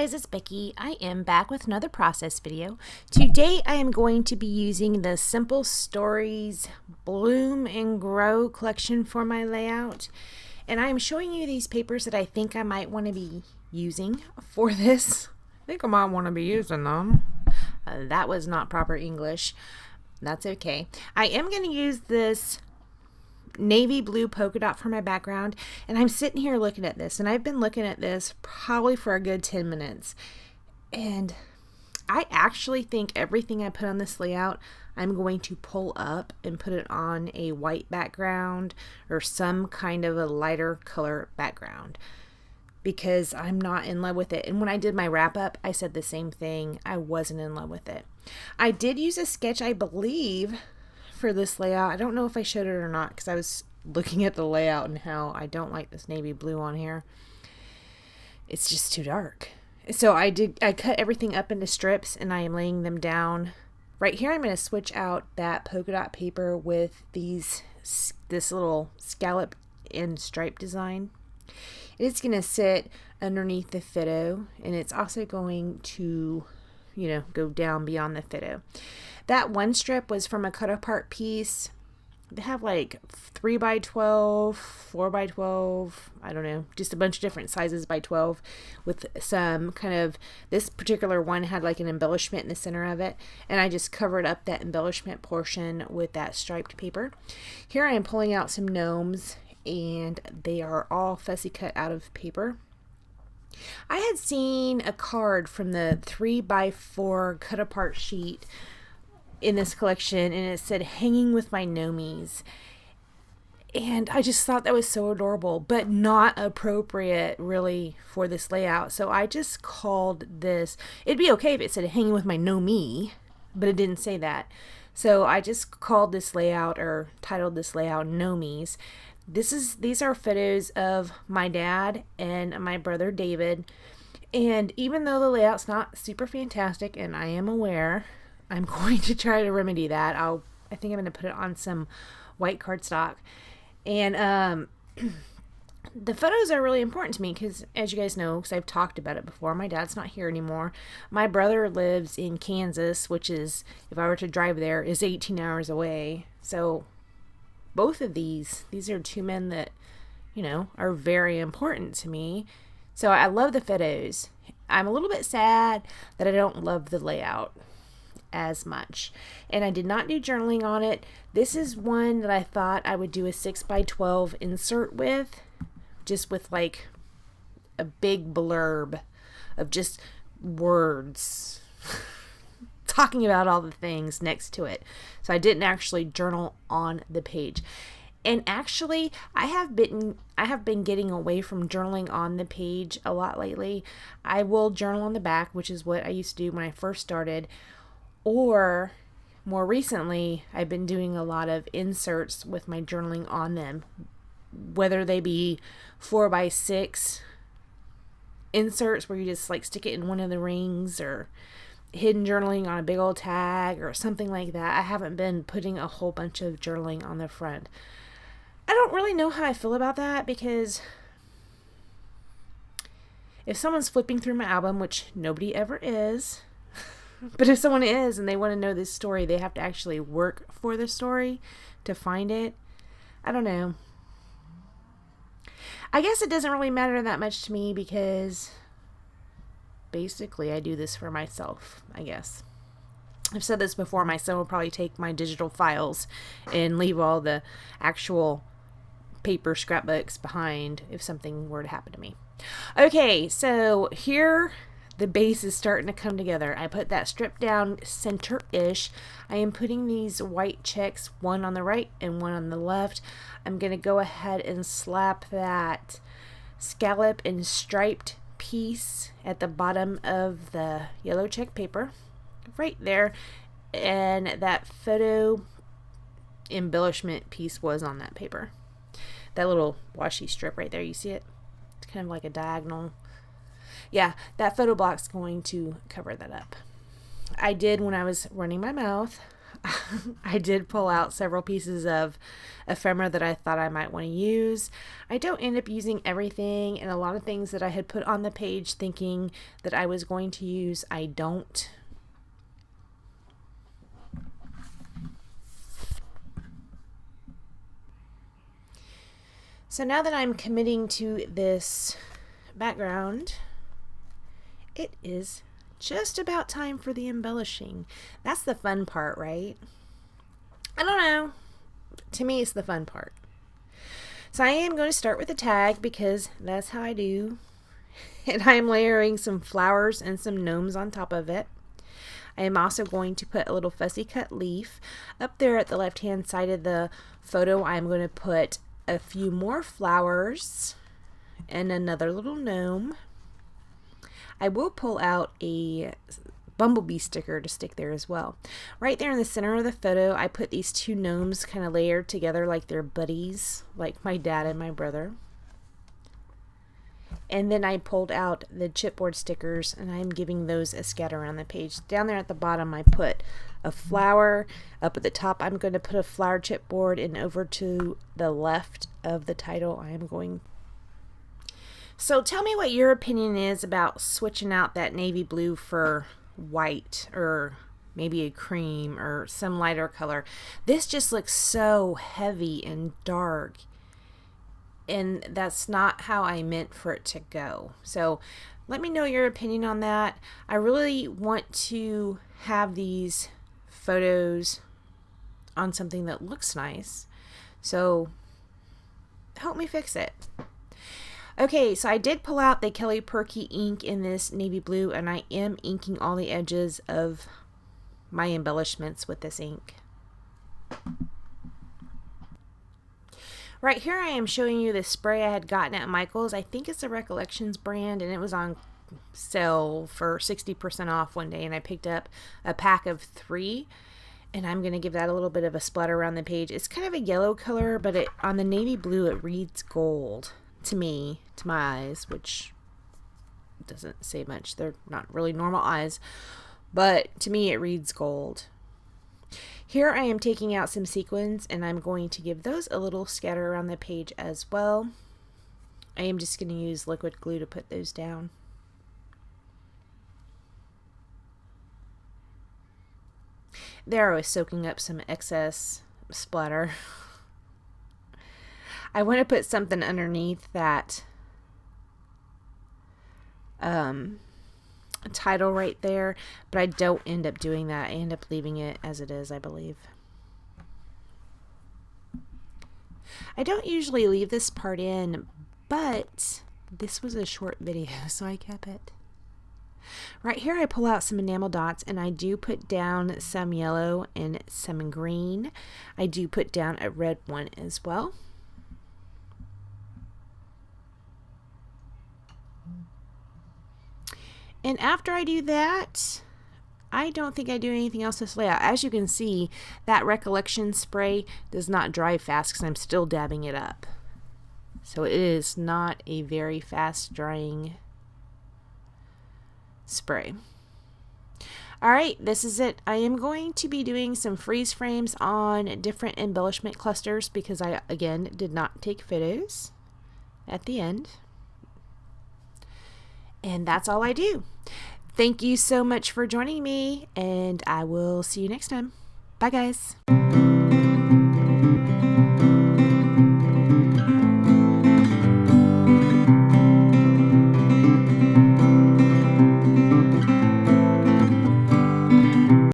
guys, it's Becky. I am back with another process video. Today I am going to be using the Simple Stories Bloom and Grow collection for my layout. And I am showing you these papers that I think I might want to be using for this. I think I might want to be using them. That was not proper English. That's okay. I am going to use this navy blue polka dot for my background, and I'm sitting here looking at this, and I've been looking at this probably for a good 10 minutes, and I actually think everything I put on this layout I'm going to pull up and put it on a white background or some kind of a lighter color background, because I'm not in love with it. And when I did my wrap up, I said the same thing. I wasn't in love with it. I did use a sketch, I believe, for this layout. I don't know if I showed it or not, because I was looking at the layout and how I don't like this navy blue on here. It's just too dark. So I cut everything up into strips, and I am laying them down. Right here I'm going to switch out that polka dot paper with this little scallop and stripe design. It's going to sit underneath the fiddle, and it's also going to, go down beyond the fiddle. That one strip was from a cut apart piece. They have like 3x12, 4x12, I don't know, just a bunch of different sizes by 12 with some kind of, this particular one had like an embellishment in the center of it, and I just covered up that embellishment portion with that striped paper. Here I am pulling out some gnomes, and they are all fussy cut out of paper. I had seen a card from the 3x4 cut apart sheet in this collection, and it said hanging with my Gnomies, and I just thought that was so adorable, but not appropriate really for this layout. So I just called this, it'd be okay if it said hanging with my Gnomie, but it didn't say that. So I just called this layout, or titled this layout, Gnomies. These are photos of my dad and my brother David, and even though the layout's not super fantastic, and I am aware, I'm going to try to remedy that. I think I'm going to put it on some white cardstock. And the photos are really important to me because, as you guys know, because I've talked about it before, my dad's not here anymore. My brother lives in Kansas, which is, if I were to drive there, is 18 hours away. So both of these are two men that, are very important to me. So I love the photos. I'm a little bit sad that I don't love the layout as much, and I did not do journaling on it. This is one that I thought I would do a 6x12 insert with, just with like a big blurb of just words talking about all the things next to it. So I didn't actually journal on the page. And actually, I have been getting away from journaling on the page a lot lately. I will journal on the back, which is what I used to do when I first started. Or more recently, I've been doing a lot of inserts with my journaling on them, whether they be 4x6 inserts where you just like stick it in one of the rings, or hidden journaling on a big old tag or something like that. I haven't been putting a whole bunch of journaling on the front. I don't really know how I feel about that, because if someone's flipping through my album, which nobody ever is, but if someone is and they want to know this story, they have to actually work for the story to find it. I don't know. I guess it doesn't really matter that much to me, because basically I do this for myself, I guess. I've said this before, my son will probably take my digital files and leave all the actual paper scrapbooks behind if something were to happen to me. Okay, so here the base is starting to come together. I put that strip down center-ish. I am putting these white checks, one on the right and one on the left. I'm going to go ahead and slap that scallop and striped piece at the bottom of the yellow check paper right there, and that photo embellishment piece was on that paper. That little washi strip right there, you see it? It's kind of like a diagonal. Yeah, that photo block's going to cover that up. I did, when I was running my mouth, I did pull out several pieces of ephemera that I thought I might want to use. I don't end up using everything, and a lot of things that I had put on the page thinking that I was going to use, I don't. So now that I'm committing to this background, it is just about time for the embellishing. That's the fun part, right? I don't know. To me, it's the fun part. So I am going to start with a tag because that's how I do. And I am layering some flowers and some gnomes on top of it. I am also going to put a little fussy cut leaf. Up there at the left hand side of the photo, I'm going to put a few more flowers and another little gnome. I will pull out a bumblebee sticker to stick there as well. Right there in the center of the photo, I put these two gnomes kind of layered together like they're buddies, like my dad and my brother. And then I pulled out the chipboard stickers, and I'm giving those a scatter around the page. Down there at the bottom, I put a flower. Up at the top, I'm going to put a flower chipboard, and over to the left of the title, I am going. So tell me what your opinion is about switching out that navy blue for white or maybe a cream or some lighter color. This just looks so heavy and dark, and that's not how I meant for it to go. So let me know your opinion on that. I really want to have these photos on something that looks nice, so help me fix it. Okay, so I did pull out the Kelly Perky ink in this navy blue, and I am inking all the edges of my embellishments with this ink. Right here I am showing you the spray I had gotten at Michael's. I think it's a Recollections brand, and it was on sale for 60% off one day, and I picked up a pack of 3, and I'm going to give that a little bit of a splatter around the page. It's kind of a yellow color, but on the navy blue it reads gold to me, to my eyes, which doesn't say much. They're not really normal eyes, but to me it reads gold. Here I am taking out some sequins, and I'm going to give those a little scatter around the page as well. I am just going to use liquid glue to put those down. There, I was soaking up some excess splatter. I want to put something underneath that title right there, but I don't end up doing that. I end up leaving it as it is, I believe. I don't usually leave this part in, but this was a short video, so I kept it. Right here I pull out some enamel dots, and I do put down some yellow and some green. I do put down a red one as well. And after I do that, I don't think I do anything else to this layout. As you can see, that Recollection spray does not dry fast because I'm still dabbing it up. So it is not a very fast drying spray. Alright, this is it. I am going to be doing some freeze frames on different embellishment clusters because I, again, did not take photos at the end. And that's all I do. Thank you so much for joining me, and I will see you next time. Bye, guys.